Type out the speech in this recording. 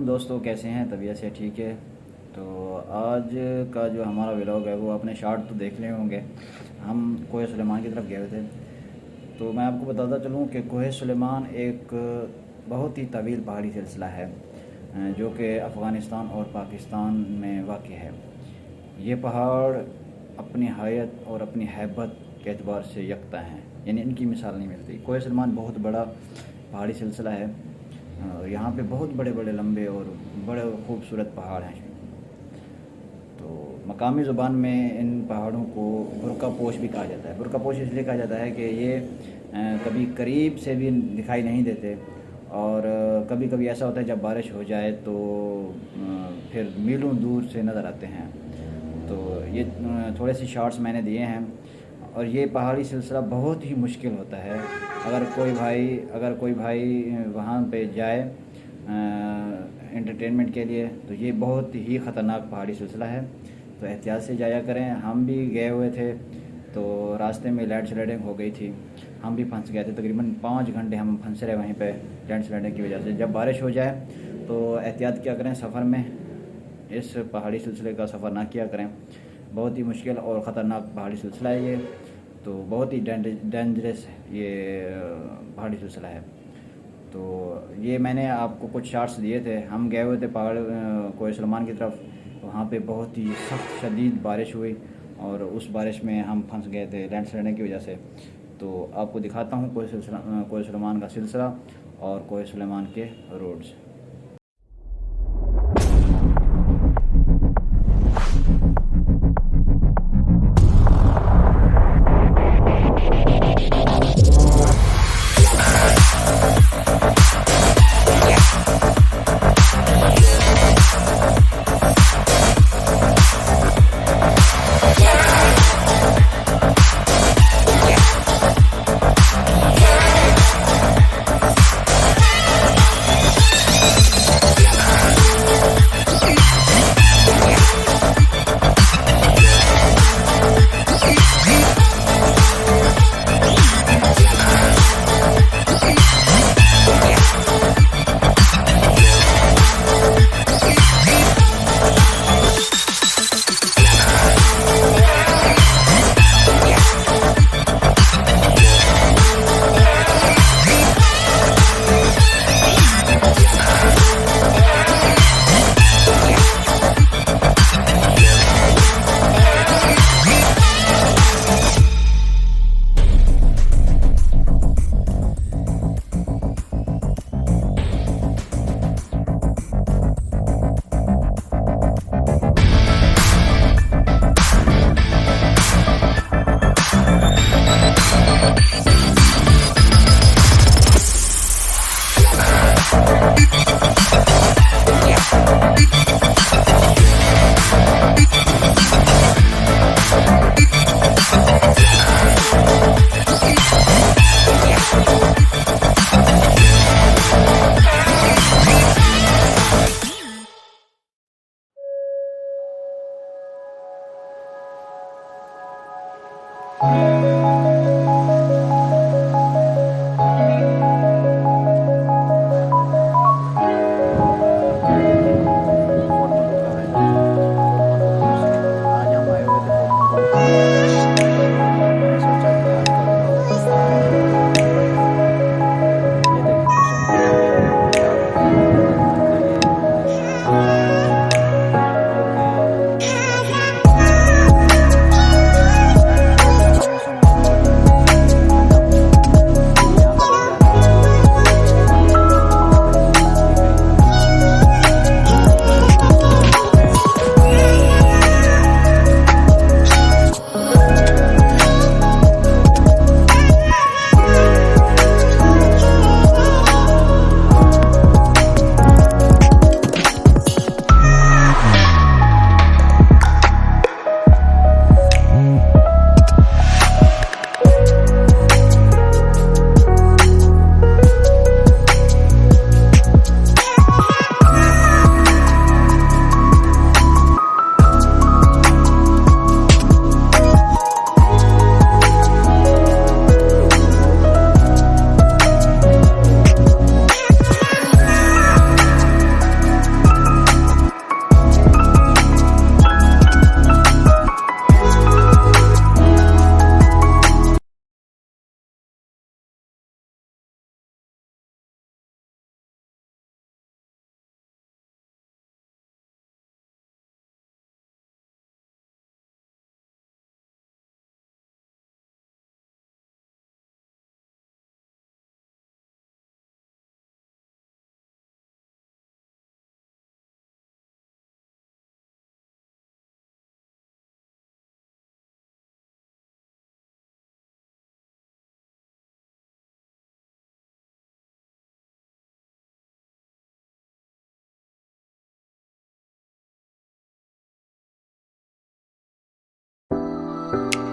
वालेकुम दोस्तों, कैसे हैं? तबीयत से ठीक है? तो आज का जो हमारा व्लॉग है वो अपने शॉर्ट तो देख रहे होंगे। हम कोहे सुलेमान की तरफ गए हुए थे। तो मैं आपको बताता चलूँ कि कोहे सुलेमान एक बहुत ही तवील पहाड़ी सिलसिला है जो कि अफ़गानिस्तान और पाकिस्तान में वाक़ है। ये पहाड़ अपनी हायत और अपनी हैबत के एतबार से यकता हैं, यानी इनकी मिसाल नहीं मिलती। कोहे सुलेमान बहुत बड़ा पहाड़ी सिलसिला है। यहाँ पे बहुत बड़े बड़े लंबे और बड़े खूबसूरत पहाड़ हैं। तो मकामी ज़ुबान में इन पहाड़ों को बुरका पोश भी कहा जाता है। बुरका पोश इसलिए कहा जाता है कि ये कभी करीब से भी दिखाई नहीं देते और कभी कभी ऐसा होता है जब बारिश हो जाए तो फिर मीलों दूर से नज़र आते हैं। तो ये थोड़े से शॉर्ट्स मैंने दिए हैं। और ये पहाड़ी सिलसिला बहुत ही मुश्किल होता है। अगर कोई भाई वहाँ पे जाए एंटरटेनमेंट के लिए तो ये बहुत ही ख़तरनाक पहाड़ी सिलसिला है। तो एहतियात से जाया करें। हम भी गए हुए थे तो रास्ते में लैंड स्लाइडिंग हो गई थी, हम भी फंस गए थे। तकरीबन 5 घंटे हम फंस रहे वहीं पे लैंड स्लाइडिंग की वजह से। जब बारिश हो जाए तो एहतियात क्या करें, सफ़र में इस पहाड़ी सिलसिले का सफ़र ना किया करें। बहुत ही मुश्किल और ख़तरनाक पहाड़ी सिलसिला है ये। तो बहुत ही डेंजरस ये पहाड़ी सिलसिला है। तो ये मैंने आपको कुछ शॉट्स दिए थे। हम गए हुए थे पहाड़ कोहे सुलेमान की तरफ। वहाँ पे बहुत ही सख्त शदीद बारिश हुई और उस बारिश में हम फंस गए थे लैंड स्लाइडिंग की वजह से। तो आपको दिखाता हूँ कोहे सुलेमान का सिलसिला और कोहे सुलेमान के रोड्स। है।